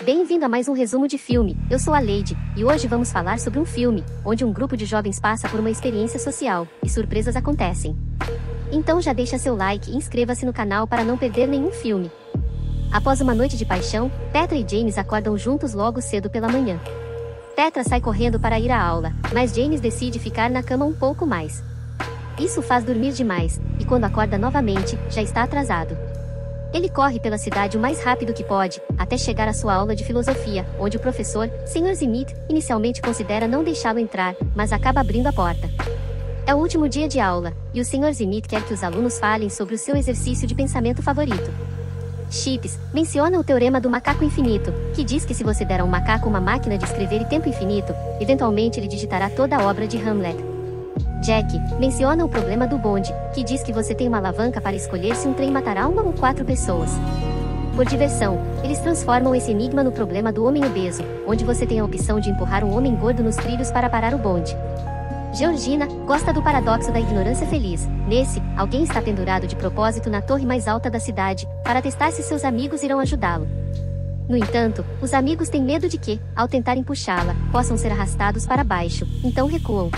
Bem-vindo a mais um resumo de filme. Eu sou a Lady, e hoje vamos falar sobre um filme, onde um grupo de jovens passa por uma experiência social, e surpresas acontecem. Então já deixa seu like e inscreva-se no canal para não perder nenhum filme. Após uma noite de paixão, Petra e James acordam juntos logo cedo pela manhã. Petra sai correndo para ir à aula, mas James decide ficar na cama um pouco mais. Isso faz dormir demais, e quando acorda novamente, já está atrasado. Ele corre pela cidade o mais rápido que pode, até chegar à sua aula de filosofia, onde o professor, Sr. Smith, inicialmente considera não deixá-lo entrar, mas acaba abrindo a porta. É o último dia de aula, e o Sr. Smith quer que os alunos falem sobre o seu exercício de pensamento favorito. Chips menciona o teorema do macaco infinito, que diz que se você der a um macaco uma máquina de escrever e tempo infinito, eventualmente ele digitará toda a obra de Hamlet. Jack menciona o problema do bonde, que diz que você tem uma alavanca para escolher se um trem matará uma ou 4 pessoas. Por diversão, eles transformam esse enigma no problema do homem obeso, onde você tem a opção de empurrar um homem gordo nos trilhos para parar o bonde. Georgina gosta do paradoxo da ignorância feliz. Nesse, alguém está pendurado de propósito na torre mais alta da cidade, para testar se seus amigos irão ajudá-lo. No entanto, os amigos têm medo de que, ao tentarem puxá-la, possam ser arrastados para baixo, então recuam.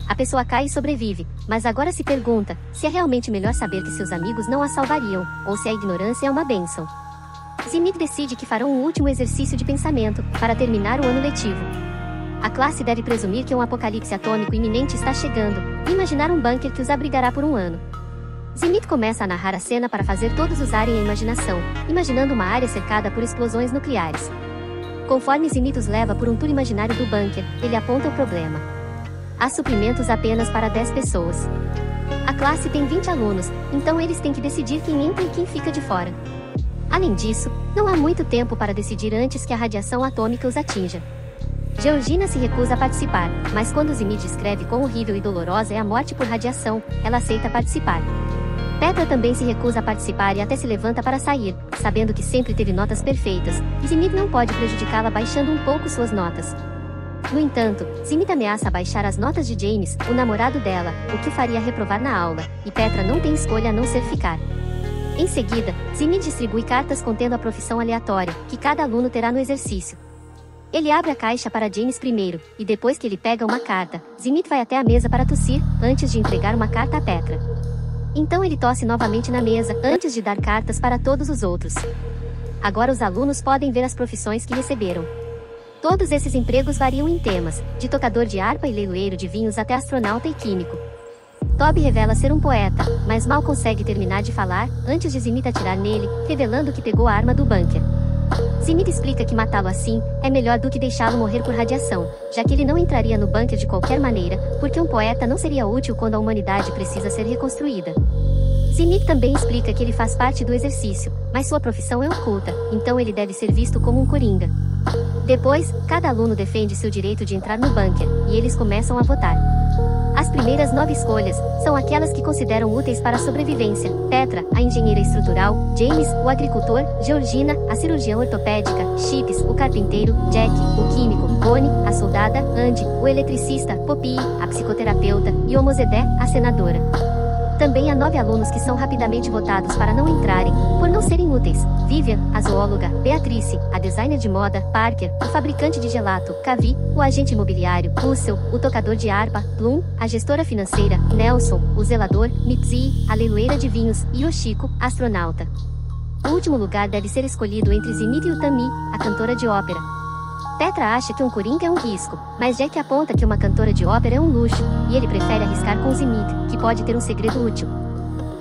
A pessoa cai e sobrevive, mas agora se pergunta se é realmente melhor saber que seus amigos não a salvariam, ou se a ignorância é uma bênção. Smith decide que farão um último exercício de pensamento, para terminar o ano letivo. A classe deve presumir que um apocalipse atômico iminente está chegando, e imaginar um bunker que os abrigará por um ano. Smith começa a narrar a cena para fazer todos usarem a imaginação, imaginando uma área cercada por explosões nucleares. Conforme Smith os leva por um tour imaginário do bunker, ele aponta o problema. Há suprimentos apenas para 10 pessoas. A classe tem 20 alunos, então eles têm que decidir quem entra e quem fica de fora. Além disso, não há muito tempo para decidir antes que a radiação atômica os atinja. Georgina se recusa a participar, mas quando Smith descreve quão horrível e dolorosa é a morte por radiação, ela aceita participar. Petra também se recusa a participar e até se levanta para sair, sabendo que sempre teve notas perfeitas, e Smith não pode prejudicá-la baixando um pouco suas notas. No entanto, Smith ameaça baixar as notas de James, o namorado dela, o que o faria reprovar na aula, e Petra não tem escolha a não ser ficar. Em seguida, Smith distribui cartas contendo a profissão aleatória, que cada aluno terá no exercício. Ele abre a caixa para James primeiro, e depois que ele pega uma carta, Smith vai até a mesa para tossir, antes de entregar uma carta a Petra. Então ele tosse novamente na mesa, antes de dar cartas para todos os outros. Agora os alunos podem ver as profissões que receberam. Todos esses empregos variam em temas, de tocador de harpa e leiloeiro de vinhos até astronauta e químico. Toby revela ser um poeta, mas mal consegue terminar de falar, antes de Smith atirar nele, revelando que pegou a arma do bunker. Smith explica que matá-lo assim, é melhor do que deixá-lo morrer por radiação, já que ele não entraria no bunker de qualquer maneira, porque um poeta não seria útil quando a humanidade precisa ser reconstruída. Smith também explica que ele faz parte do exercício, mas sua profissão é oculta, então ele deve ser visto como um coringa. Depois, cada aluno defende seu direito de entrar no bunker, e eles começam a votar. As primeiras 9 escolhas são aquelas que consideram úteis para a sobrevivência: Petra, a engenheira estrutural; James, o agricultor; Georgina, a cirurgiã ortopédica; Chips, o carpinteiro; Jack, o químico; Bonnie, a soldada; Andy, o eletricista; Poppy, a psicoterapeuta; e Omozedé, a senadora. Também há 9 alunos que são rapidamente votados para não entrarem, por não serem úteis: Vivian, a zoóloga; Beatrice, a designer de moda; Parker, o fabricante de gelato; Cavi, o agente imobiliário; Russell, o tocador de harpa; Bloom, a gestora financeira; Nelson, o zelador; Mitzi, a leiloeira de vinhos; e Yoshiko, astronauta. O último lugar deve ser escolhido entre Smith e Utami, a cantora de ópera. Petra acha que um coringa é um risco, mas Jack aponta que uma cantora de ópera é um luxo, e ele prefere arriscar com Smith, que pode ter um segredo útil.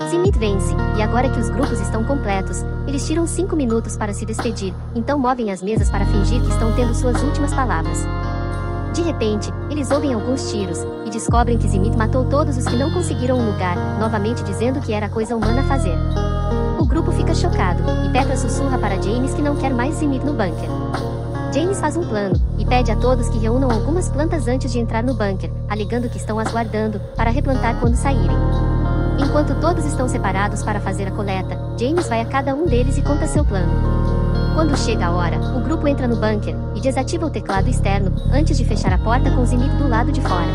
Smith vence, e agora que os grupos estão completos, eles tiram 5 minutos para se despedir, então movem as mesas para fingir que estão tendo suas últimas palavras. De repente, eles ouvem alguns tiros, e descobrem que Smith matou todos os que não conseguiram um lugar, novamente dizendo que era coisa humana fazer. O grupo fica chocado, e Petra sussurra para James que não quer mais Smith no bunker. James faz um plano, e pede a todos que reúnam algumas plantas antes de entrar no bunker, alegando que estão as guardando, para replantar quando saírem. Enquanto todos estão separados para fazer a coleta, James vai a cada um deles e conta seu plano. Quando chega a hora, o grupo entra no bunker, e desativa o teclado externo, antes de fechar a porta com Smith do lado de fora.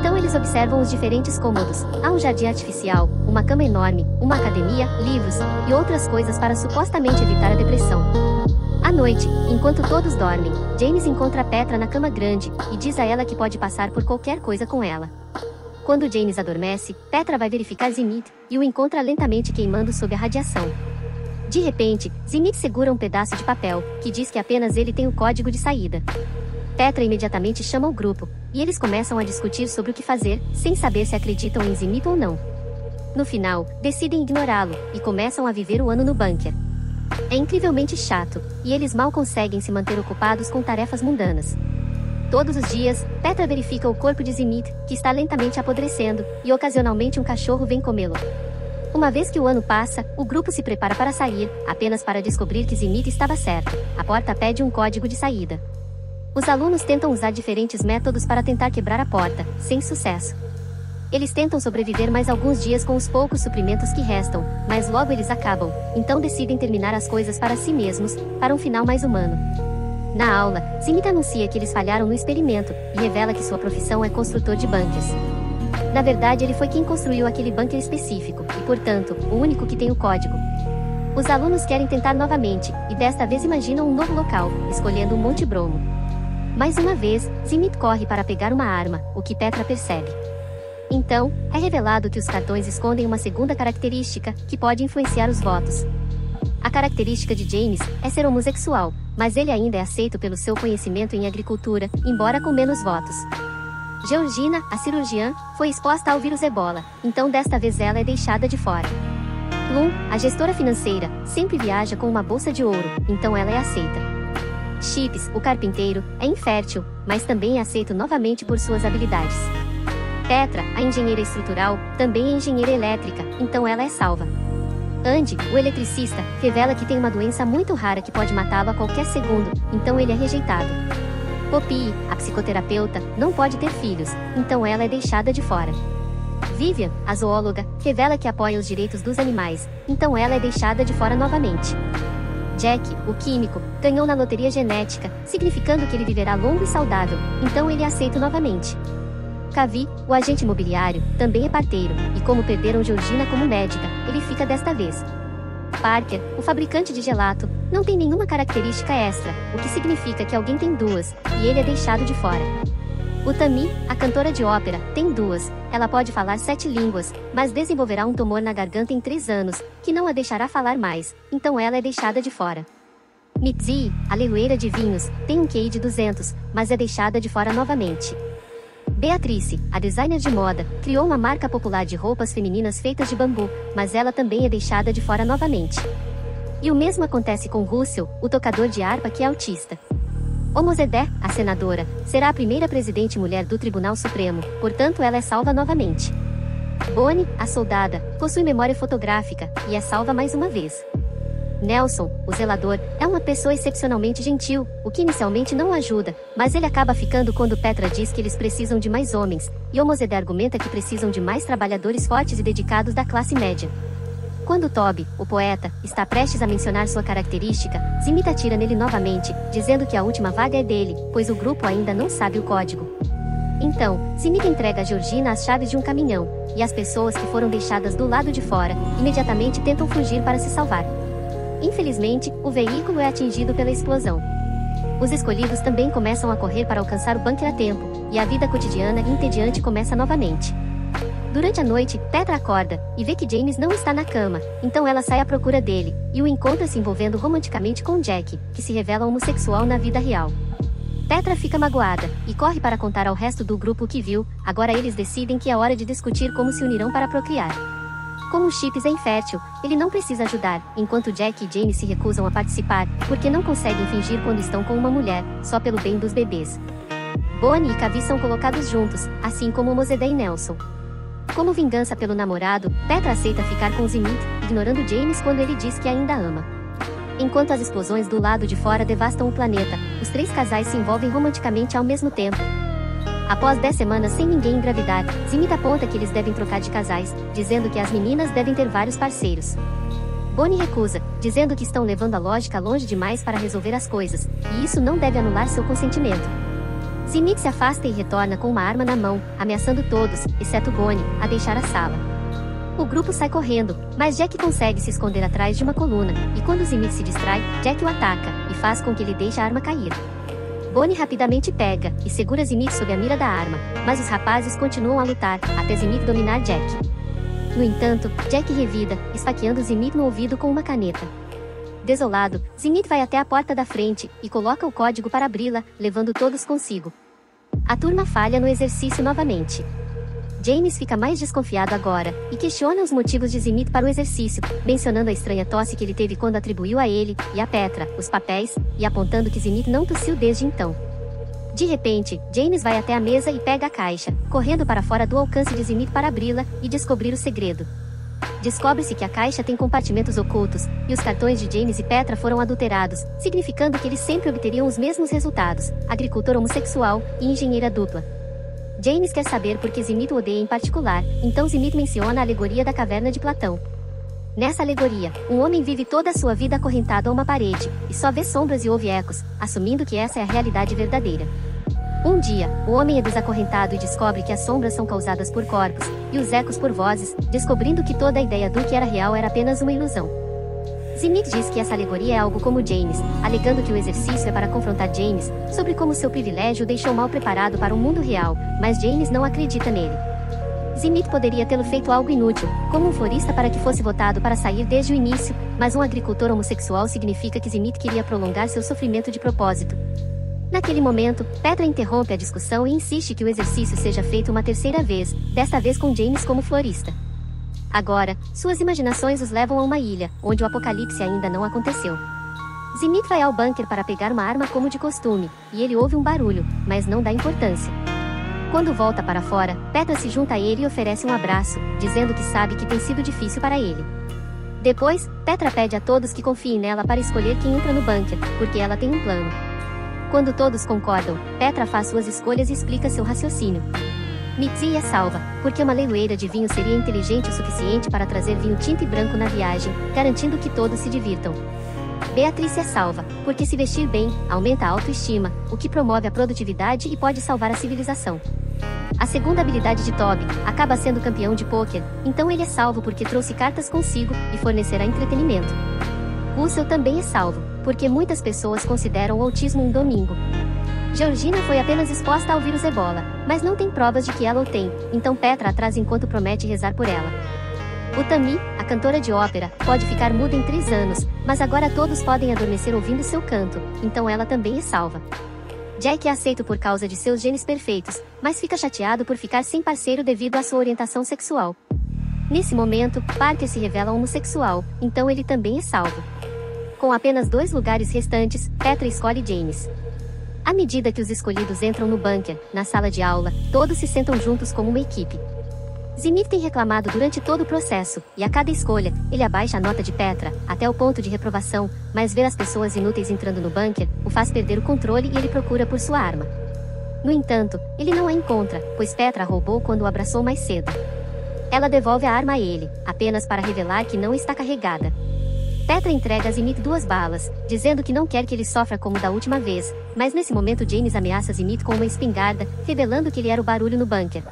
Então eles observam os diferentes cômodos. Há um jardim artificial, uma cama enorme, uma academia, livros, e outras coisas para supostamente evitar a depressão. À noite, enquanto todos dormem, James encontra Petra na cama grande e diz a ela que pode passar por qualquer coisa com ela. Quando James adormece, Petra vai verificar Zimit e o encontra lentamente queimando sob a radiação. De repente, Zimit segura um pedaço de papel, que diz que apenas ele tem o código de saída. Petra imediatamente chama o grupo, e eles começam a discutir sobre o que fazer, sem saber se acreditam em Zimit ou não. No final, decidem ignorá-lo, e começam a viver o ano no bunker. É incrivelmente chato, e eles mal conseguem se manter ocupados com tarefas mundanas. Todos os dias, Petra verifica o corpo de Zimit, que está lentamente apodrecendo, e ocasionalmente um cachorro vem comê-lo. Uma vez que o ano passa, o grupo se prepara para sair, apenas para descobrir que Zimit estava certo. A porta pede um código de saída. Os alunos tentam usar diferentes métodos para tentar quebrar a porta, sem sucesso. Eles tentam sobreviver mais alguns dias com os poucos suprimentos que restam, mas logo eles acabam, então decidem terminar as coisas para si mesmos, para um final mais humano. Na aula, Zimit anuncia que eles falharam no experimento, e revela que sua profissão é construtor de bunkers. Na verdade, ele foi quem construiu aquele bunker específico, e portanto, o único que tem o código. Os alunos querem tentar novamente, e desta vez imaginam um novo local, escolhendo um Monte Bromo. Mais uma vez, Zimit corre para pegar uma arma, o que Petra percebe. Então, é revelado que os cartões escondem uma segunda característica, que pode influenciar os votos. A característica de James é ser homossexual, mas ele ainda é aceito pelo seu conhecimento em agricultura, embora com menos votos. Georgina, a cirurgiã, foi exposta ao vírus Ebola, então desta vez ela é deixada de fora. Plum, a gestora financeira, sempre viaja com uma bolsa de ouro, então ela é aceita. Chips, o carpinteiro, é infértil, mas também é aceito novamente por suas habilidades. Petra, a engenheira estrutural, também é engenheira elétrica, então ela é salva. Andy, o eletricista, revela que tem uma doença muito rara que pode matá-lo a qualquer segundo, então ele é rejeitado. Poppy, a psicoterapeuta, não pode ter filhos, então ela é deixada de fora. Vivian, a zoóloga, revela que apoia os direitos dos animais, então ela é deixada de fora novamente. Jack, o químico, ganhou na loteria genética, significando que ele viverá longo e saudável, então ele é aceito novamente. Kavi, o agente imobiliário, também é parteiro, e como perderam Georgina como médica, ele fica desta vez. Parker, o fabricante de gelato, não tem nenhuma característica extra, o que significa que alguém tem duas, e ele é deixado de fora. O Tammy, a cantora de ópera, tem duas, ela pode falar 7 línguas, mas desenvolverá um tumor na garganta em 3 anos, que não a deixará falar mais, então ela é deixada de fora. Mitzi, a leiloeira de vinhos, tem um QI de 200, mas é deixada de fora novamente. Beatrice, a designer de moda, criou uma marca popular de roupas femininas feitas de bambu, mas ela também é deixada de fora novamente. E o mesmo acontece com Russell, o tocador de harpa que é autista. Omozedé, a senadora, será a primeira presidente mulher do Tribunal Supremo, portanto ela é salva novamente. Bonnie, a soldada, possui memória fotográfica, e é salva mais uma vez. Nelson, o zelador, é uma pessoa excepcionalmente gentil, o que inicialmente não ajuda, mas ele acaba ficando quando Petra diz que eles precisam de mais homens, e Omozedé argumenta que precisam de mais trabalhadores fortes e dedicados da classe média. Quando Toby, o poeta, está prestes a mencionar sua característica, Zimit atira nele novamente, dizendo que a última vaga é dele, pois o grupo ainda não sabe o código. Então, Zimit entrega a Georgina as chaves de um caminhão, e as pessoas que foram deixadas do lado de fora, imediatamente tentam fugir para se salvar. Infelizmente, o veículo é atingido pela explosão. Os escolhidos também começam a correr para alcançar o bunker a tempo, e a vida cotidiana e entediante começa novamente. Durante a noite, Petra acorda, e vê que James não está na cama, então ela sai à procura dele, e o encontra se envolvendo romanticamente com Jack, que se revela homossexual na vida real. Petra fica magoada, e corre para contar ao resto do grupo o que viu, agora eles decidem que é hora de discutir como se unirão para procriar. Como o Chips é infértil, ele não precisa ajudar, enquanto Jack e Jane se recusam a participar, porque não conseguem fingir quando estão com uma mulher, só pelo bem dos bebês. Bonnie e Kavi são colocados juntos, assim como Omozedé e Nelson. Como vingança pelo namorado, Petra aceita ficar com Zimit, ignorando James quando ele diz que ainda ama. Enquanto as explosões do lado de fora devastam o planeta, os 3 casais se envolvem romanticamente ao mesmo tempo. Após 10 semanas sem ninguém engravidar, Zimit aponta que eles devem trocar de casais, dizendo que as meninas devem ter vários parceiros. Bonnie recusa, dizendo que estão levando a lógica longe demais para resolver as coisas, e isso não deve anular seu consentimento. Zimit se afasta e retorna com uma arma na mão, ameaçando todos, exceto Bonnie, a deixar a sala. O grupo sai correndo, mas Jack consegue se esconder atrás de uma coluna, e quando Zimit se distrai, Jack o ataca, e faz com que ele deixe a arma cair. Bonnie rapidamente pega e segura Zimit sob a mira da arma, mas os rapazes continuam a lutar, até Zimit dominar Jack. No entanto, Jack revida, esfaqueando Zimit no ouvido com uma caneta. Desolado, Zimit vai até a porta da frente e coloca o código para abri-la, levando todos consigo. A turma falha no exercício novamente. James fica mais desconfiado agora, e questiona os motivos de Zimit para o exercício, mencionando a estranha tosse que ele teve quando atribuiu a ele, e a Petra, os papéis, e apontando que Zimit não tossiu desde então. De repente, James vai até a mesa e pega a caixa, correndo para fora do alcance de Zimit para abri-la, e descobrir o segredo. Descobre-se que a caixa tem compartimentos ocultos, e os cartões de James e Petra foram adulterados, significando que eles sempre obteriam os mesmos resultados, agricultor homossexual e engenheira dupla. James quer saber por que Zimit o odeia em particular, então Zimit menciona a alegoria da caverna de Platão. Nessa alegoria, um homem vive toda a sua vida acorrentado a uma parede, e só vê sombras e ouve ecos, assumindo que essa é a realidade verdadeira. Um dia, o homem é desacorrentado e descobre que as sombras são causadas por corpos, e os ecos por vozes, descobrindo que toda a ideia do que era real era apenas uma ilusão. Zimit diz que essa alegoria é algo como James, alegando que o exercício é para confrontar James, sobre como seu privilégio o deixou mal preparado para o mundo real, mas James não acredita nele. Zimit poderia tê-lo feito algo inútil, como um florista para que fosse votado para sair desde o início, mas um agricultor homossexual significa que Zimit queria prolongar seu sofrimento de propósito. Naquele momento, Petra interrompe a discussão e insiste que o exercício seja feito uma terceira vez, desta vez com James como florista. Agora, suas imaginações os levam a uma ilha, onde o apocalipse ainda não aconteceu. Zimit vai ao bunker para pegar uma arma como de costume, e ele ouve um barulho, mas não dá importância. Quando volta para fora, Petra se junta a ele e oferece um abraço, dizendo que sabe que tem sido difícil para ele. Depois, Petra pede a todos que confiem nela para escolher quem entra no bunker, porque ela tem um plano. Quando todos concordam, Petra faz suas escolhas e explica seu raciocínio. Mitzi é salva, porque uma leiloeira de vinho seria inteligente o suficiente para trazer vinho tinto e branco na viagem, garantindo que todos se divirtam. Beatriz é salva, porque se vestir bem, aumenta a autoestima, o que promove a produtividade e pode salvar a civilização. A segunda habilidade de Toby acaba sendo campeão de pôquer, então ele é salvo porque trouxe cartas consigo e fornecerá entretenimento. Russell também é salvo, porque muitas pessoas consideram o autismo um domingo. Georgina foi apenas exposta ao vírus Ebola, mas não tem provas de que ela o tem, então Petra atrasa enquanto promete rezar por ela. O Tammy, a cantora de ópera, pode ficar muda em 3 anos, mas agora todos podem adormecer ouvindo seu canto, então ela também é salva. Jack é aceito por causa de seus genes perfeitos, mas fica chateado por ficar sem parceiro devido à sua orientação sexual. Nesse momento, Parker se revela homossexual, então ele também é salvo. Com apenas 2 lugares restantes, Petra escolhe James. À medida que os escolhidos entram no bunker, na sala de aula, todos se sentam juntos como uma equipe. Zimit tem reclamado durante todo o processo, e a cada escolha, ele abaixa a nota de Petra, até o ponto de reprovação, mas ver as pessoas inúteis entrando no bunker, o faz perder o controle e ele procura por sua arma. No entanto, ele não a encontra, pois Petra a roubou quando o abraçou mais cedo. Ela devolve a arma a ele, apenas para revelar que não está carregada. Petra entrega a Zimit 2 balas, dizendo que não quer que ele sofra como da última vez, mas nesse momento James ameaça Zimit com uma espingarda, revelando que ele era o barulho no bunker.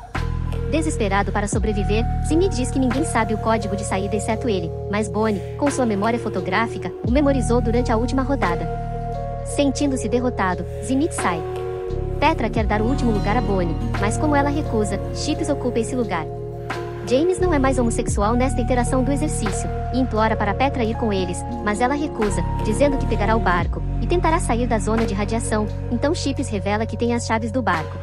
Desesperado para sobreviver, Zimit diz que ninguém sabe o código de saída exceto ele, mas Bonnie, com sua memória fotográfica, o memorizou durante a última rodada. Sentindo-se derrotado, Zimit sai. Petra quer dar o último lugar a Bonnie, mas como ela recusa, Chips ocupa esse lugar. James não é mais homossexual nesta iteração do exercício, e implora para Petra ir com eles, mas ela recusa, dizendo que pegará o barco, e tentará sair da zona de radiação, então Chips revela que tem as chaves do barco.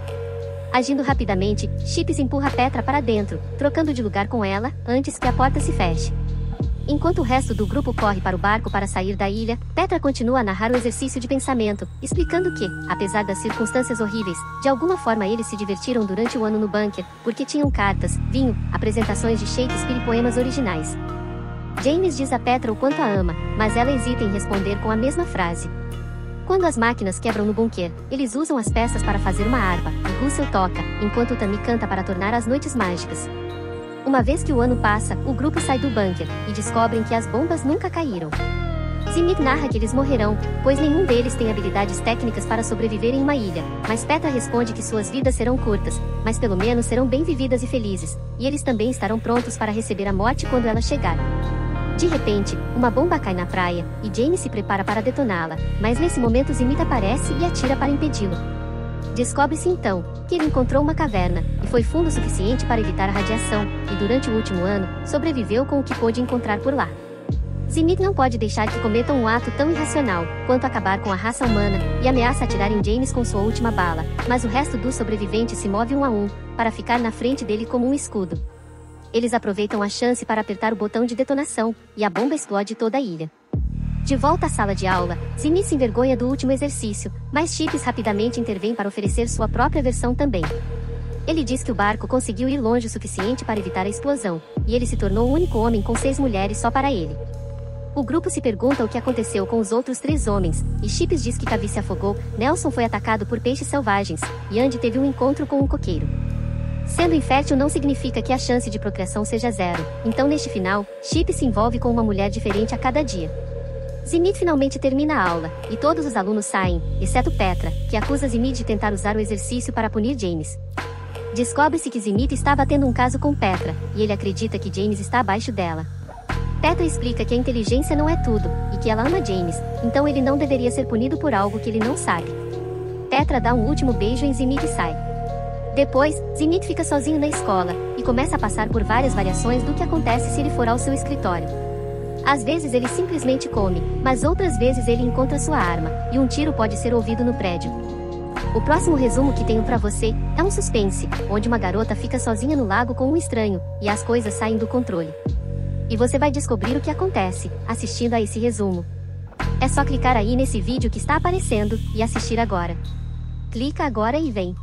Agindo rapidamente, Chips empurra Petra para dentro, trocando de lugar com ela, antes que a porta se feche. Enquanto o resto do grupo corre para o barco para sair da ilha, Petra continua a narrar o exercício de pensamento, explicando que, apesar das circunstâncias horríveis, de alguma forma eles se divertiram durante o ano no bunker, porque tinham cartas, vinho, apresentações de Shakespeare e poemas originais. James diz a Petra o quanto a ama, mas ela hesita em responder com a mesma frase. Quando as máquinas quebram no bunker, eles usam as peças para fazer uma harpa, e Russell toca, enquanto Tammy canta para tornar as noites mágicas. Uma vez que o ano passa, o grupo sai do bunker, e descobrem que as bombas nunca caíram. Zimit narra que eles morrerão, pois nenhum deles tem habilidades técnicas para sobreviver em uma ilha, mas Petra responde que suas vidas serão curtas, mas pelo menos serão bem vividas e felizes, e eles também estarão prontos para receber a morte quando ela chegar. De repente, uma bomba cai na praia, e James se prepara para detoná-la, mas nesse momento Zenith aparece e atira para impedi-lo. Descobre-se então que ele encontrou uma caverna, e foi fundo o suficiente para evitar a radiação, e durante o último ano, sobreviveu com o que pôde encontrar por lá. Zenith não pode deixar que cometam um ato tão irracional quanto acabar com a raça humana, e ameaça atirar em James com sua última bala, mas o resto dos sobreviventes se move um a um, para ficar na frente dele como um escudo. Eles aproveitam a chance para apertar o botão de detonação, e a bomba explode toda a ilha. De volta à sala de aula, Zenith se envergonha do último exercício, mas Chips rapidamente intervém para oferecer sua própria versão também. Ele diz que o barco conseguiu ir longe o suficiente para evitar a explosão, e ele se tornou o único homem com 6 mulheres só para ele. O grupo se pergunta o que aconteceu com os outros 3 homens, e Chips diz que Cavi se afogou, Nelson foi atacado por peixes selvagens, e Andy teve um encontro com um coqueiro. Sendo infértil não significa que a chance de procriação seja 0, então neste final, Chips se envolve com uma mulher diferente a cada dia. Zenith finalmente termina a aula, e todos os alunos saem, exceto Petra, que acusa Zenith de tentar usar o exercício para punir James. Descobre-se que Zenith estava tendo um caso com Petra, e ele acredita que James está abaixo dela. Petra explica que a inteligência não é tudo, e que ela ama James, então ele não deveria ser punido por algo que ele não sabe. Petra dá um último beijo em Zenith e sai. Depois, Zenith fica sozinho na escola, e começa a passar por várias variações do que acontece se ele for ao seu escritório. Às vezes ele simplesmente come, mas outras vezes ele encontra sua arma, e um tiro pode ser ouvido no prédio. O próximo resumo que tenho pra você é um suspense, onde uma garota fica sozinha no lago com um estranho, e as coisas saem do controle. E você vai descobrir o que acontece, assistindo a esse resumo. É só clicar aí nesse vídeo que está aparecendo, e assistir agora. Clica agora e vem.